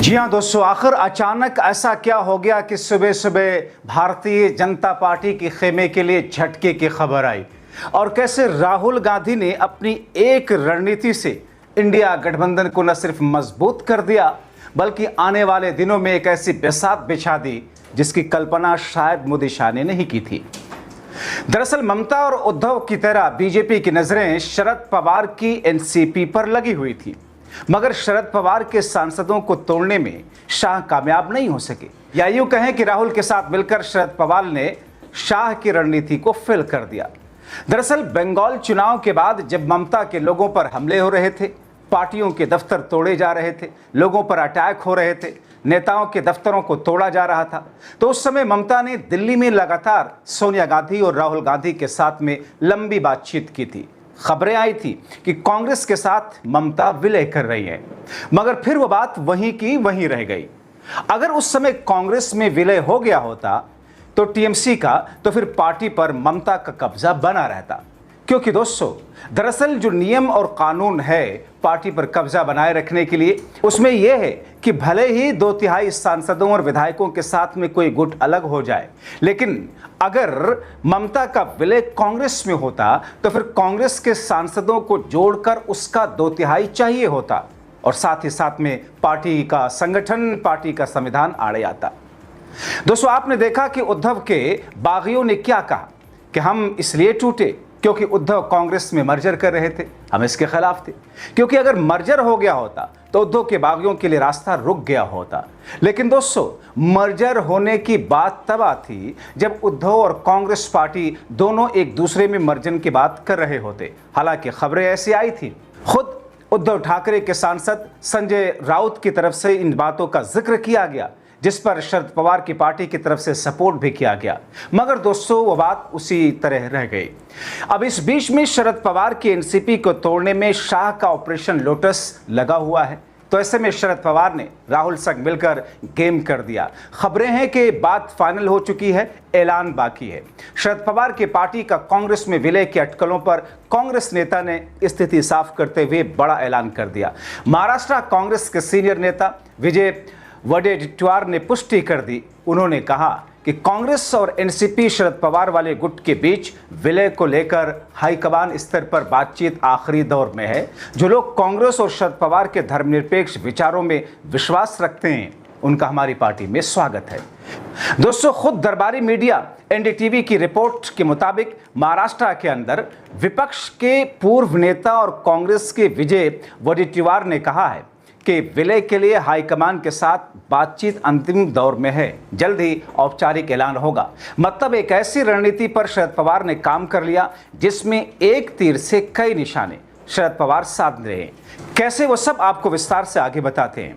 जी हाँ दोस्तों, आखिर अचानक ऐसा क्या हो गया कि सुबह सुबह भारतीय जनता पार्टी के खेमे के लिए झटके की खबर आई और कैसे राहुल गांधी ने अपनी एक रणनीति से इंडिया गठबंधन को न सिर्फ मजबूत कर दिया बल्कि आने वाले दिनों में एक ऐसी बिसात बिछा दी जिसकी कल्पना शायद मोदी शाह ने नहीं की थी। दरअसल ममता और उद्धव की तरह बीजेपी की नजरें शरद पवार की एनसीपी पर लगी हुई थी, मगर शरद पवार के सांसदों को तोड़ने में शाह कामयाब नहीं हो सके, या यूं कहें कि राहुल के साथ मिलकर शरद पवार ने शाह की रणनीति को फेल कर दिया। दरअसल बंगाल चुनाव के बाद जब ममता के लोगों पर हमले हो रहे थे, पार्टियों के दफ्तर तोड़े जा रहे थे, लोगों पर अटैक हो रहे थे, नेताओं के दफ्तरों को तोड़ा जा रहा था, तो उस समय ममता ने दिल्ली में लगातार सोनिया गांधी और राहुल गांधी के साथ में लंबी बातचीत की थी। खबरें आई थी कि कांग्रेस के साथ ममता विलय कर रही है, मगर फिर वो बात वहीं की वहीं रह गई। अगर उस समय कांग्रेस में विलय हो गया होता तो टीएमसी का, तो फिर पार्टी पर ममता का कब्जा बना रहता, क्योंकि दोस्तों दरअसल जो नियम और कानून है पार्टी पर कब्जा बनाए रखने के लिए, उसमें यह है कि भले ही 2/3 सांसदों और विधायकों के साथ में कोई गुट अलग हो जाए, लेकिन अगर ममता का विलय कांग्रेस में होता तो फिर कांग्रेस के सांसदों को जोड़कर उसका 2/3 चाहिए होता और साथ ही साथ में पार्टी का संगठन, पार्टी का संविधान आड़े आता। दोस्तों आपने देखा कि उद्धव के बागियों ने क्या कहा कि हम इसलिए टूटे क्योंकि उद्धव कांग्रेस में मर्जर कर रहे थे, हम इसके खिलाफ थे, क्योंकि अगर मर्जर हो गया होता तो उद्धव के बागियों के लिए रास्ता रुक गया होता। लेकिन दोस्तों मर्जर होने की बात तब आती जब उद्धव और कांग्रेस पार्टी दोनों एक दूसरे में मर्जन की बात कर रहे होते। हालांकि खबरें ऐसी आई थी, खुद उद्धव ठाकरे के सांसद संजय राउत की तरफ से इन बातों का जिक्र किया गया, जिस पर शरद पवार की पार्टी की तरफ से सपोर्ट भी किया गया, मगर दोस्तों वो बात उसी तरह रह गई। अब इस बीच में शरद पवार की एनसीपी को तोड़ने में शाह का ऑपरेशन लोटस लगा हुआ है, तो ऐसे में शरद पवार ने राहुल संग मिलकर गेम कर दिया। खबरें हैं कि बात फाइनल हो चुकी है, ऐलान बाकी है। शरद पवार की पार्टी का कांग्रेस में विलय की अटकलों पर कांग्रेस नेता ने स्थिति साफ करते हुए बड़ा ऐलान कर दिया। महाराष्ट्र कांग्रेस के सीनियर नेता विजय वडेट्टीवार ने पुष्टि कर दी। उन्होंने कहा कि कांग्रेस और एनसीपी शरद पवार वाले गुट के बीच विलय को लेकर हाईकमान स्तर पर बातचीत आखिरी दौर में है। जो लोग कांग्रेस और शरद पवार के धर्मनिरपेक्ष विचारों में विश्वास रखते हैं, उनका हमारी पार्टी में स्वागत है। दोस्तों खुद दरबारी मीडिया एनडीटीवी की रिपोर्ट के मुताबिक महाराष्ट्र के अंदर विपक्ष के पूर्व नेता और कांग्रेस के विजय वडेट्टीवार ने कहा है कि विलय के लिए हाईकमान के साथ बातचीत अंतिम दौर में है, जल्द ही औपचारिक ऐलान होगा। मतलब एक ऐसी रणनीति पर शरद पवार ने काम कर लिया जिसमें एक तीर से कई निशाने शरद पवार साध रहे हैं। कैसे, वो सब आपको विस्तार से आगे बताते हैं।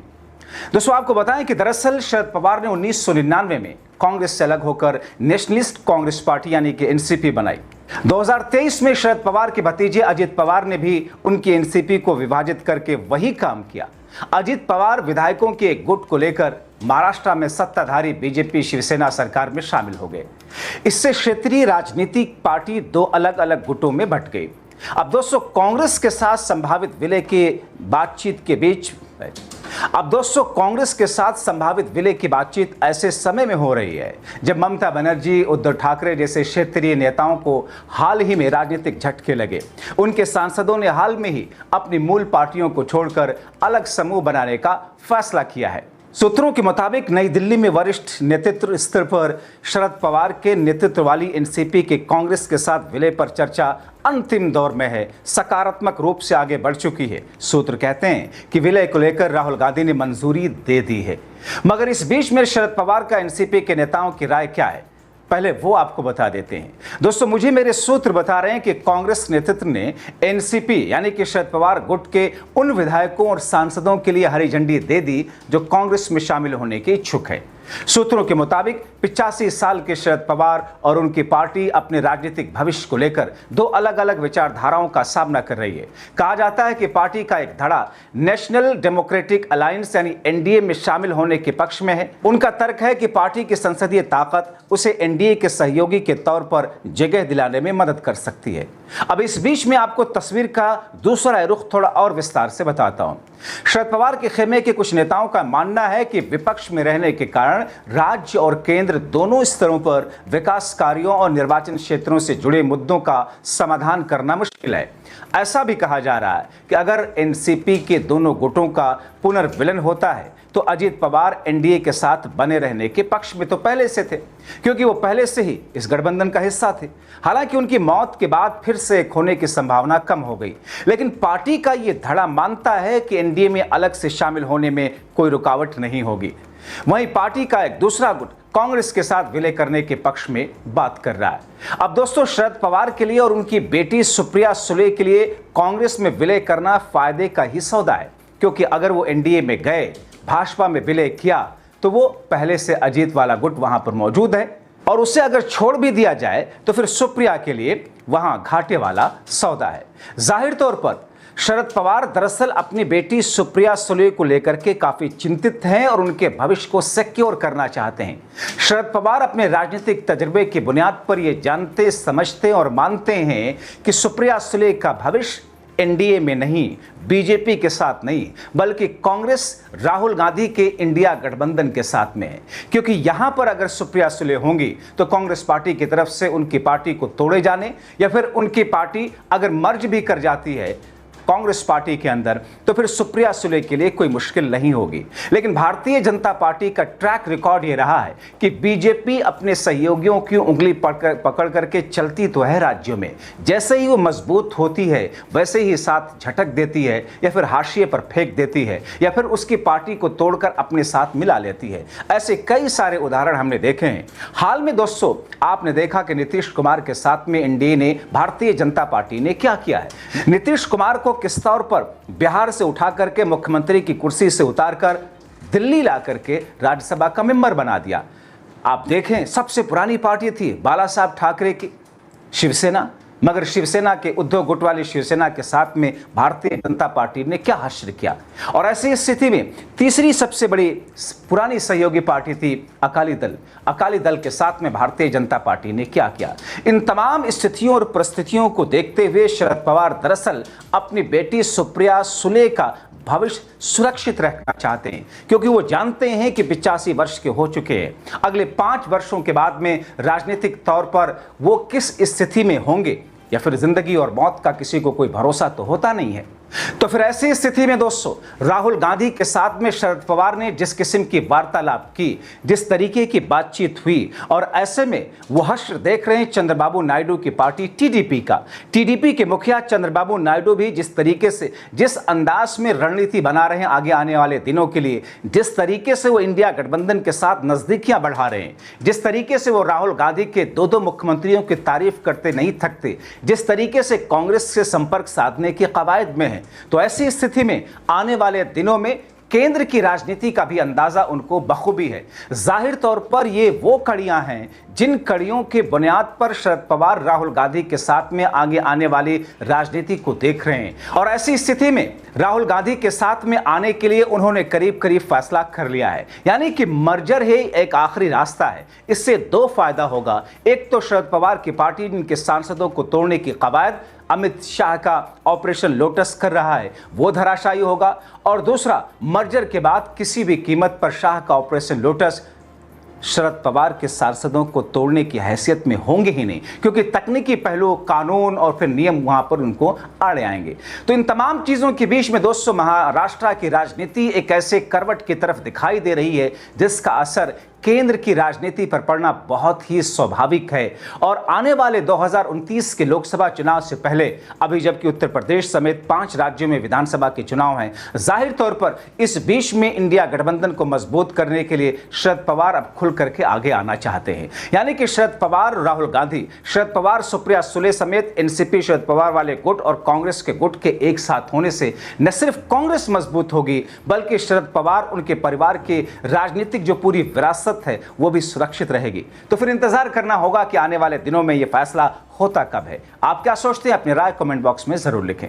दोस्तों आपको बताएं कि दरअसल शरद पवार ने 1999 में कांग्रेस से अलग होकर नेशनलिस्ट कांग्रेस पार्टी यानी कि एनसीपी बनाई। 2023 में शरद पवार के भतीजे अजित पवार ने भी उनकी एनसीपी को विभाजित करके वही काम किया। अजित पवार विधायकों के एक गुट को लेकर महाराष्ट्र में सत्ताधारी बीजेपी शिवसेना सरकार में शामिल हो गए। इससे क्षेत्रीय राजनीतिक पार्टी दो अलग अलग गुटों में बंट गई। अब दोस्तों कांग्रेस के साथ संभावित विलय की बातचीत ऐसे समय में हो रही है जब ममता बनर्जी, उद्धव ठाकरे जैसे क्षेत्रीय नेताओं को हाल ही में राजनीतिक झटके लगे। उनके सांसदों ने हाल में ही अपनी मूल पार्टियों को छोड़कर अलग समूह बनाने का फैसला किया है। सूत्रों के मुताबिक नई दिल्ली में वरिष्ठ नेतृत्व स्तर पर शरद पवार के नेतृत्व वाली एनसीपी के कांग्रेस के साथ विलय पर चर्चा अंतिम दौर में है, सकारात्मक रूप से आगे बढ़ चुकी है। सूत्र कहते हैं कि विलय को लेकर राहुल गांधी ने मंजूरी दे दी है, मगर इस बीच में शरद पवार का एनसीपी के नेताओं की राय क्या है, पहले वो आपको बता देते हैं। दोस्तों मुझे मेरे सूत्र बता रहे हैं कि कांग्रेस नेतृत्व ने एनसीपी यानी कि शरद पवार गुट के उन विधायकों और सांसदों के लिए हरी झंडी दे दी जो कांग्रेस में शामिल होने के इच्छुक है। सूत्रों के मुताबिक 85 साल के शरद पवार और उनकी पार्टी अपने राजनीतिक भविष्य को लेकर दो अलग अलग विचारधाराओं का सामना कर रही है। कहा जाता है कि पार्टी का एक धड़ा नेशनल डेमोक्रेटिक अलायंस यानी एनडीए में शामिल होने के पक्ष में है। उनका तर्क है कि पार्टी की संसदीय ताकत उसे एनडीए के सहयोगी के तौर पर जगह दिलाने में मदद कर सकती है। अब इस बीच में आपको तस्वीर का दूसरा रुख थोड़ा और विस्तार से बताता हूं। शरद पवार के खेमे के कुछ नेताओं का मानना है कि विपक्ष में रहने के कारण राज्य और केंद्र दोनों स्तरों पर विकास कार्यों और निर्वाचन क्षेत्रों से जुड़े मुद्दों का समाधान करना मुश्किल है। ऐसा भी कहा जा रहा है कि अगर एनसीपी के दोनों गुटों का पुनर्विलन होता है तो अजीत पवार एनडीए के साथ बने रहने के पक्ष में तो पहले से थे, क्योंकि वो पहले से ही इस गठबंधन का हिस्सा थे। हालांकि उनकी मौत के बाद फिर से एक होने की संभावना कम हो गई, लेकिन पार्टी का ये धड़ा मानता है कि एनडीए में अलग से शामिल होने में कोई रुकावट नहीं होगी। वहीं पार्टी का एक दूसरा गुट कांग्रेस के साथ विलय करने के पक्ष में बात कर रहा है। अब दोस्तों, शरद पवार के लिए और उनकी बेटी सुप्रिया सुले के लिए कांग्रेस में विलय करना फायदे का ही सौदा है, क्योंकि अगर वो एनडीए में गए, भाजपा में विलय किया, तो वो पहले से अजीत वाला गुट वहां पर मौजूद है, और उसे अगर छोड़ भी दिया जाए तो फिर सुप्रिया के लिए वहां घाटे वाला सौदा है। जाहिर तौर पर शरद पवार दरअसल अपनी बेटी सुप्रिया सुले को लेकर के काफी चिंतित हैं और उनके भविष्य को सिक्योर करना चाहते हैं। शरद पवार अपने राजनीतिक तजुर्बे की बुनियाद पर यह जानते, समझते और मानते हैं कि सुप्रिया सुले का भविष्य एनडीए में नहीं, बीजेपी के साथ नहीं, बल्कि कांग्रेस राहुल गांधी के इंडिया गठबंधन के साथ में है। क्योंकि यहां पर अगर सुप्रिया सुले होंगी तो कांग्रेस पार्टी की तरफ से उनकी पार्टी को तोड़े जाने या फिर उनकी पार्टी अगर मर्ज भी कर जाती है कांग्रेस पार्टी के अंदर, तो फिर सुप्रिया सुले के लिए कोई मुश्किल नहीं होगी। लेकिन भारतीय जनता पार्टी का ट्रैक रिकॉर्ड ये रहा है कि बीजेपी अपने सहयोगियों की उंगली पकड़ करके चलती तो है राज्यों में, जैसे ही वो मजबूत होती है वैसे ही साथ झटक देती है या फिर हाशिए पर फेंक देती है या फिर उसकी पार्टी को तोड़कर अपने साथ मिला लेती है। ऐसे कई सारे उदाहरण हमने देखे हैं। हाल में दोस्तों आपने देखा कि नीतीश कुमार के साथ में एनडीए ने, भारतीय जनता पार्टी ने क्या किया है। नीतीश कुमार को किस तौर पर बिहार से उठा करके मुख्यमंत्री की कुर्सी से उतारकर दिल्ली ला करके राज्यसभा का मेंबर बना दिया। आप देखें, सबसे पुरानी पार्टी थी बाला साहब ठाकरे की शिवसेना, मगर शिवसेना के उद्धव गुट वाली शिवसेना के साथ में भारतीय जनता पार्टी ने क्या हश्र किया। और ऐसी स्थिति में तीसरी सबसे बड़ी पुरानी सहयोगी पार्टी थी अकाली दल। अकाली दल के साथ में भारतीय जनता पार्टी ने क्या किया। इन तमाम स्थितियों और परिस्थितियों को देखते हुए शरद पवार दरअसल अपनी बेटी सुप्रिया सुले का भविष्य सुरक्षित रखना चाहते हैं, क्योंकि वो जानते हैं कि 85 वर्ष के हो चुके हैं। अगले 5 वर्षों के बाद में राजनीतिक तौर पर वो किस स्थिति में होंगे या फिर जिंदगी और मौत का किसी को कोई भरोसा तो होता नहीं है। तो फिर ऐसी स्थिति में दोस्तों राहुल गांधी के साथ में शरद पवार ने जिस किस्म की वार्तालाप की, जिस तरीके की बातचीत हुई, और ऐसे में वो हश्र देख रहे हैं चंद्रबाबू नायडू की पार्टी टीडीपी का। टीडीपी के मुखिया चंद्रबाबू नायडू भी जिस तरीके से, जिस अंदाज में रणनीति बना रहे हैं आगे आने वाले दिनों के लिए, जिस तरीके से वो इंडिया गठबंधन के साथ नजदीकियां बढ़ा रहे हैं, जिस तरीके से वो राहुल गांधी के 2 मुख्यमंत्रियों की तारीफ करते नहीं थकते, जिस तरीके से कांग्रेस से संपर्क साधने की कवायद में है, तो ऐसी स्थिति में आने वाले दिनों में केंद्र की राजनीति का भी अंदाजा उनको बखूबी है। जाहिर तौर पर ये वो कड़ियां हैं जिन कड़ियों के बुनियाद पर शरद पवार राहुल गांधी के साथ में आगे आने वाली राजनीति को देख रहे हैं। और ऐसी स्थिति में राहुल गांधी के साथ में आने के लिए उन्होंने करीब करीब फैसला कर लिया है, यानी कि मर्जर ही एक आखिरी रास्ता है। इससे 2 फायदा होगा। एक तो शरद पवार की पार्टी जिनके सांसदों को तोड़ने की कवायद अमित शाह का ऑपरेशन लोटस कर रहा है वो धराशायी होगा, और दूसरा मर्जर के बाद किसी भी कीमत पर शाह का ऑपरेशन लोटस शरद पवार के सांसदों को तोड़ने की हैसियत में होंगे ही नहीं, क्योंकि तकनीकी पहलू, कानून और फिर नियम वहां पर उनको आड़े आएंगे। तो इन तमाम चीजों के बीच में दोस्तों महाराष्ट्र की राजनीति एक ऐसे करवट की तरफ दिखाई दे रही है जिसका असर केंद्र की राजनीति पर पड़ना बहुत ही स्वाभाविक है। और आने वाले 2029 के लोकसभा चुनाव से पहले, अभी जबकि उत्तर प्रदेश समेत 5 राज्यों में विधानसभा के चुनाव हैं, जाहिर तौर पर इस बीच में इंडिया गठबंधन को मजबूत करने के लिए शरद पवार अब खुल करके आगे आना चाहते हैं। यानी कि शरद पवार, राहुल गांधी, शरद पवार, सुप्रिया सुले समेत एनसीपी शरद पवार वाले गुट और कांग्रेस के गुट के एक साथ होने से न सिर्फ कांग्रेस मजबूत होगी, बल्कि शरद पवार, उनके परिवार के राजनीतिक जो पूरी विरासत है वो भी सुरक्षित रहेगी। तो फिर इंतजार करना होगा कि आने वाले दिनों में यह फैसला होता कब है। आप क्या सोचते हैं? अपनी राय कमेंट बॉक्स में जरूर लिखें।